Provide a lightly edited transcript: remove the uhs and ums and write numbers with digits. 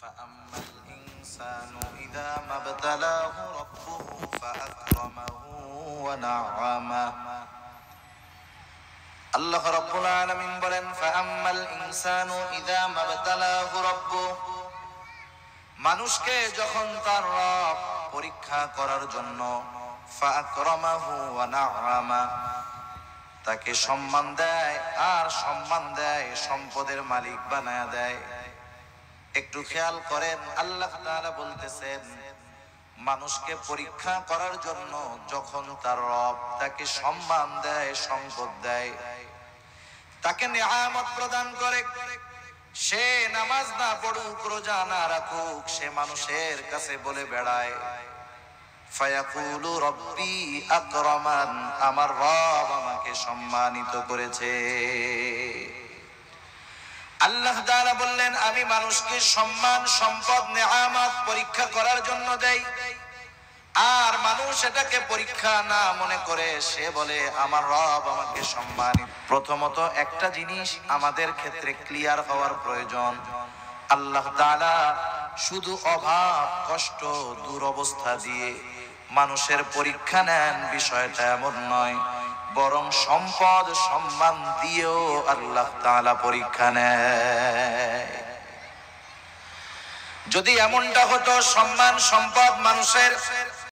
فأما الإنسان إذا ما ابتلاه ربه فأكرمه ونعمه আল্লাহ রাব্বুল আলামিন বলেন ফাআম্মাল ইনসানু ইযা মাবতালাহু রাব্বুহু মানুষকে যখন তার রব পরীক্ষা করার জন্য ফাআকরামাহু ওয়া না'আমা তাকে সম্মান দেয় আর সম্মান দেয় সম্পদের মালিক বানায়া দেয়। একটু খেয়াল করেন, আল্লাহ তাআলা বলতেছেন মানুষকে পরীক্ষা করার জন্য যখন তার রব তাকে সম্মান দেয়, সম্পদ দেয়, তাকে নিয়ামত প্রদান করে, সে নামাজ না পড়ুক, রোজা না রাখুক, সে মানুষের কাছে বলে বেড়ায় ফায়াকুলু রব্বি আকরামান, আমার রব আমাকে সম্মানিত করেছে। আল্লাহ তাআলা বললেন আমি মানুষকে সম্মান, সম্পদ, নিয়ামত পরীক্ষা করার জন্য দেই, আর মানুষ এটাকে পরীক্ষা না মনে করে সে বলে আমার রব আমাকে সম্মানিত। প্রথমত একটা জিনিস আমাদের ক্ষেত্রে ক্লিয়ার হওয়ার প্রয়োজন, আল্লাহ তাআলা শুধু অভাব, কষ্ট, দুরবস্থা দিয়ে মানুষের পরীক্ষা নেন বিষয়টা এমন নয়, বরং সম্পদ, সম্মান দিয়েও আল্লাহ তাআলা পরীক্ষা নেয়। যদি এমনটা হতো সম্মান, সম্পদ মানুষের